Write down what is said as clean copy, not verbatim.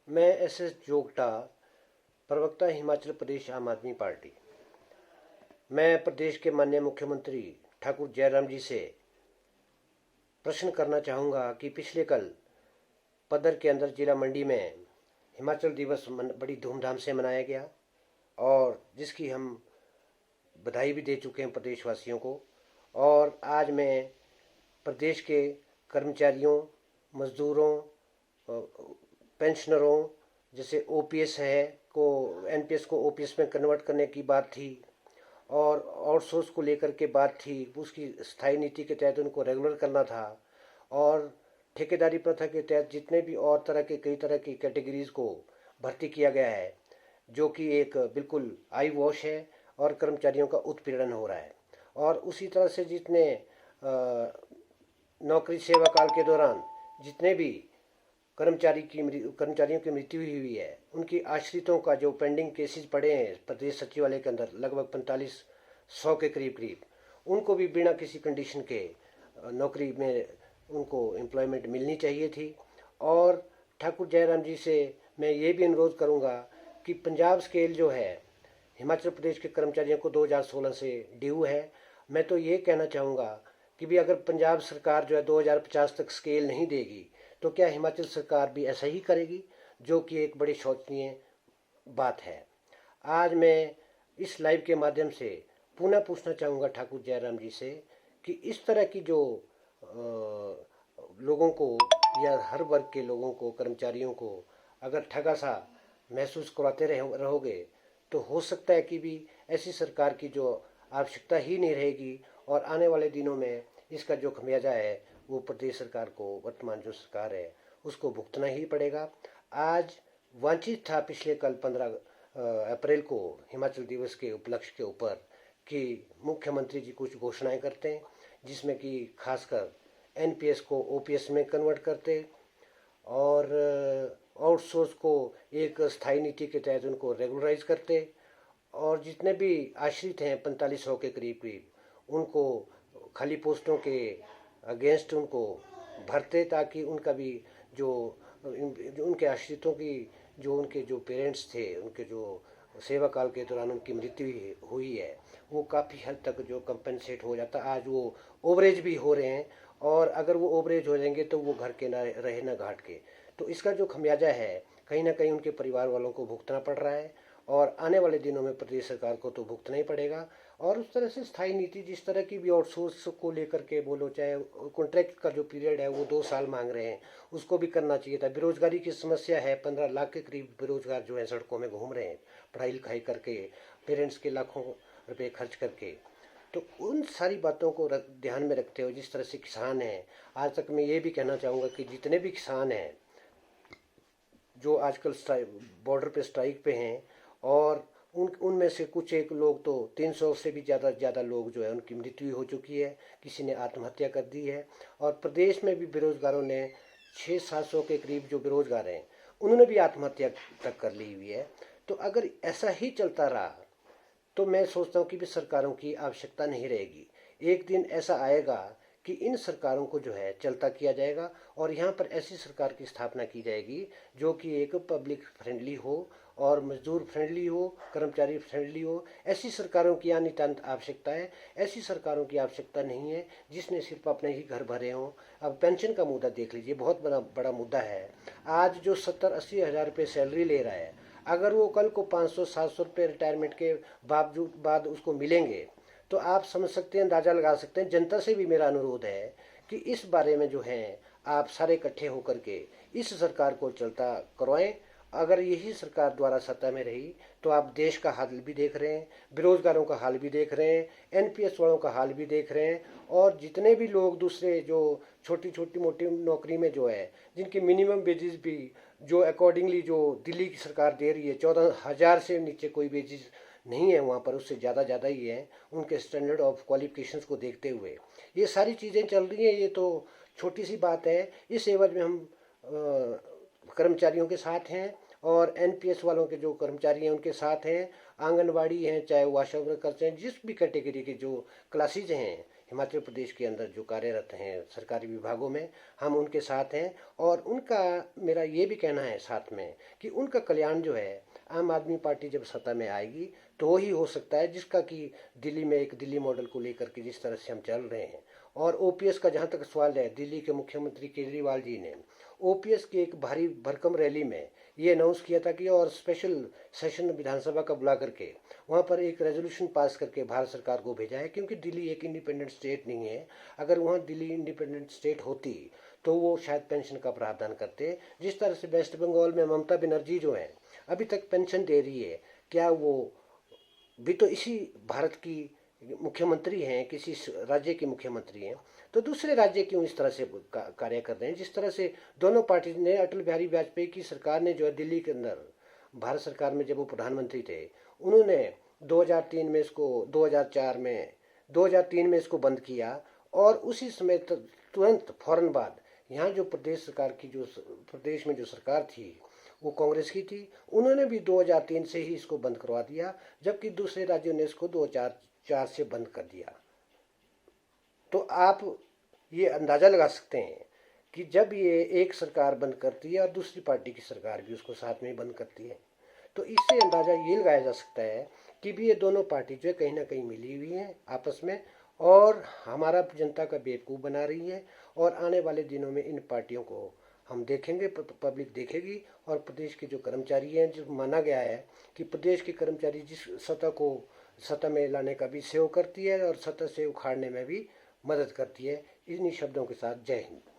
मैं एस जोगटा, प्रवक्ता हिमाचल प्रदेश आम आदमी पार्टी। मैं प्रदेश के माननीय मुख्यमंत्री ठाकुर जयराम जी से प्रश्न करना चाहूँगा कि पिछले कल पदर के अंदर जिला मंडी में हिमाचल दिवस बड़ी धूमधाम से मनाया गया और जिसकी हम बधाई भी दे चुके हैं प्रदेशवासियों को। और आज मैं प्रदेश के कर्मचारियों, मजदूरों, पेंशनरों, जैसे ओपीएस है को एनपीएस को ओपीएस में कन्वर्ट करने की बात थी और आउटसोर्स को लेकर के बात थी, उसकी स्थायी नीति के तहत उनको रेगुलर करना था। और ठेकेदारी प्रथा के तहत जितने भी और कई तरह की कैटेगरीज को भर्ती किया गया है, जो कि एक बिल्कुल आई वॉश है और कर्मचारियों का उत्पीड़न हो रहा है। और उसी तरह से जितने नौकरी सेवा काल के दौरान जितने भी कर्मचारियों की मृत्यु हुई है, उनकी आश्रितों का जो पेंडिंग केसेस पड़े हैं प्रदेश सचिवालय के अंदर लगभग 4500 के करीब करीब, उनको भी बिना किसी कंडीशन के नौकरी में उनको एम्प्लॉयमेंट मिलनी चाहिए थी। और ठाकुर जयराम जी से मैं ये भी अनुरोध करूँगा कि पंजाब स्केल जो है हिमाचल प्रदेश के कर्मचारियों को 2016 से ड्यू है। मैं तो ये कहना चाहूँगा कि भी अगर पंजाब सरकार जो है 2050 तक स्केल नहीं देगी तो क्या हिमाचल सरकार भी ऐसा ही करेगी, जो कि एक बड़ी शोचनीय बात है। आज मैं इस लाइव के माध्यम से पुनः पूछना चाहूँगा ठाकुर जयराम जी से कि इस तरह की जो लोगों को या हर वर्ग के लोगों को, कर्मचारियों को अगर ठगा सा महसूस कराते रहोगे तो हो सकता है कि भी ऐसी सरकार की जो आवश्यकता ही नहीं रहेगी और आने वाले दिनों में इसका जो खमियाजा है वो प्रदेश सरकार को, वर्तमान जो सरकार है, उसको भुगतना ही पड़ेगा। आज वांछित था पिछले कल 15 अप्रैल को हिमाचल दिवस के उपलक्ष्य के ऊपर कि मुख्यमंत्री जी कुछ घोषणाएं करते हैं, जिसमें कि खासकर एनपीएस को ओपीएस में कन्वर्ट करते और आउटसोर्स को एक स्थायी नीति के तहत उनको रेगुलराइज करते और जितने भी आश्रित हैं 4500 के करीब करीब, उनको खाली पोस्टों के अगेंस्ट उनको भरते, ताकि उनका भी जो उनके आश्रितों की जो उनके जो पेरेंट्स थे, उनके जो सेवा काल के दौरान उनकी मृत्यु हुई है, वो काफ़ी हद तक जो कंपनसेट हो जाता। आज वो ओवरेज भी हो रहे हैं और अगर वो ओवरेज हो जाएंगे तो वो घर के ना रहे ना घाट के, तो इसका जो खमियाजा है कहीं ना कहीं उनके परिवार वालों को भुगतना पड़ रहा है और आने वाले दिनों में प्रदेश सरकार को तो भुगतना ही पड़ेगा। और उस तरह से स्थायी नीति जिस तरह की भी आउटसोर्स को लेकर के बोलो, चाहे कॉन्ट्रैक्ट का जो पीरियड है वो 2 साल मांग रहे हैं, उसको भी करना चाहिए था। बेरोजगारी की समस्या है, 15 लाख के करीब बेरोजगार जो है सड़कों में घूम रहे हैं, पढ़ाई लिखाई करके, पेरेंट्स के लाखों रुपए खर्च करके। तो उन सारी बातों को ध्यान में रखते हुए जिस तरह से किसान हैं, आज तक मैं ये भी कहना चाहूँगा कि जितने भी किसान हैं जो आजकल बॉर्डर पे स्ट्राइक पे हैं, और उनमें से कुछ एक लोग तो 300 से भी ज़्यादा लोग जो है उनकी मृत्यु हो चुकी है, किसी ने आत्महत्या कर दी है। और प्रदेश में भी बेरोजगारों ने 600-700 के करीब जो बेरोजगार हैं उन्होंने भी आत्महत्या तक कर ली हुई है। तो अगर ऐसा ही चलता रहा तो मैं सोचता हूँ कि भी सरकारों की आवश्यकता नहीं रहेगी। एक दिन ऐसा आएगा कि इन सरकारों को जो है चलता किया जाएगा और यहाँ पर ऐसी सरकार की स्थापना की जाएगी जो कि एक पब्लिक फ्रेंडली हो और मजदूर फ्रेंडली हो, कर्मचारी फ्रेंडली हो। ऐसी सरकारों की यहाँ नितांत आवश्यकता है। ऐसी सरकारों की आवश्यकता नहीं है जिसने सिर्फ अपने ही घर भरे हों। अब पेंशन का मुद्दा देख लीजिए, बहुत बड़ा मुद्दा है। आज जो 70-80 हज़ार रुपये सैलरी ले रहा है, अगर वो कल को 500-700 रुपये रिटायरमेंट के बाद उसको मिलेंगे तो आप समझ सकते हैं, अंदाज़ा लगा सकते हैं। जनता से भी मेरा अनुरोध है कि इस बारे में जो है आप सारे इकट्ठे होकर के इस सरकार को चलता करवाएं। अगर यही सरकार द्वारा सत्ता में रही तो आप देश का हाल भी देख रहे हैं, बेरोजगारों का हाल भी देख रहे हैं, एनपीएस वालों का हाल भी देख रहे हैं, और जितने भी लोग दूसरे जो छोटी छोटी मोटी नौकरी में जो है जिनकी मिनिमम वेजेस भी जो अकॉर्डिंगली जो दिल्ली की सरकार दे रही है, 14,000 से नीचे कोई वेजेस नहीं है वहाँ पर, उससे ज़्यादा ही है उनके स्टैंडर्ड ऑफ क्वालिफिकेशंस को देखते हुए। ये सारी चीज़ें चल रही हैं। ये तो छोटी सी बात है। इस एवज में हम कर्मचारियों के साथ हैं और एनपीएस वालों के जो कर्मचारी हैं उनके साथ हैं, आंगनवाड़ी हैं, चाहे वो आशा वर्कर्स हैं, जिस भी कैटेगरी के जो क्लासेज हैं हिमाचल प्रदेश के अंदर जो कार्यरत हैं सरकारी विभागों में, हम उनके साथ हैं। और उनका मेरा ये भी कहना है साथ में कि उनका कल्याण जो है, आम आदमी पार्टी जब सत्ता में आएगी तो वही हो सकता है जिसका कि दिल्ली में एक दिल्ली मॉडल को लेकर के जिस तरह से हम चल रहे हैं। और ओपीएस का जहाँ तक सवाल है, दिल्ली के मुख्यमंत्री केजरीवाल जी ने ओपीएस की एक भारी भरकम रैली में ये अनाउंस किया था कि और स्पेशल सेशन विधानसभा का बुला करके वहाँ पर एक रेजोल्यूशन पास करके भारत सरकार को भेजा है, क्योंकि दिल्ली एक इंडिपेंडेंट स्टेट नहीं है। अगर वहाँ दिल्ली इंडिपेंडेंट स्टेट होती तो वो शायद पेंशन का प्रावधान करते। जिस तरह से वेस्ट बंगाल में ममता बनर्जी जो है अभी तक पेंशन दे रही है, क्या वो भी तो इसी भारत की मुख्यमंत्री हैं, किसी राज्य के मुख्यमंत्री हैं, तो दूसरे राज्य क्यों इस तरह से कार्य कर रहे हैं? जिस तरह से दोनों पार्टी ने, अटल बिहारी वाजपेयी की सरकार ने जो है दिल्ली के अंदर भारत सरकार में जब वो प्रधानमंत्री थे, उन्होंने 2003 में इसको 2004 में 2003 में इसको बंद किया। और उसी समय तुरंत फौरन बाद यहाँ जो प्रदेश सरकार की जो प्रदेश में जो सरकार थी वो कांग्रेस की थी, उन्होंने भी 2003 से ही इसको बंद करवा दिया, जबकि दूसरे राज्यों ने इसको 2004 से बंद कर दिया। तो आप ये अंदाज़ा लगा सकते हैं कि जब ये एक सरकार बंद करती है और दूसरी पार्टी की सरकार भी उसको साथ में बंद करती है, तो इससे अंदाज़ा ये लगाया जा सकता है कि भी ये दोनों पार्टी जो है कहीं ना कहीं मिली हुई हैं आपस में, और हमारा जनता का बेवकूफ़ बना रही है। और आने वाले दिनों में इन पार्टियों को हम देखेंगे, पब्लिक देखेगी। और प्रदेश के जो कर्मचारी हैं, जो माना गया है कि प्रदेश के कर्मचारी जिस सतह को सतह में लाने का भी सहयोग करती है और सतह से उखाड़ने में भी मदद करती है। इन्हीं शब्दों के साथ जय हिंद।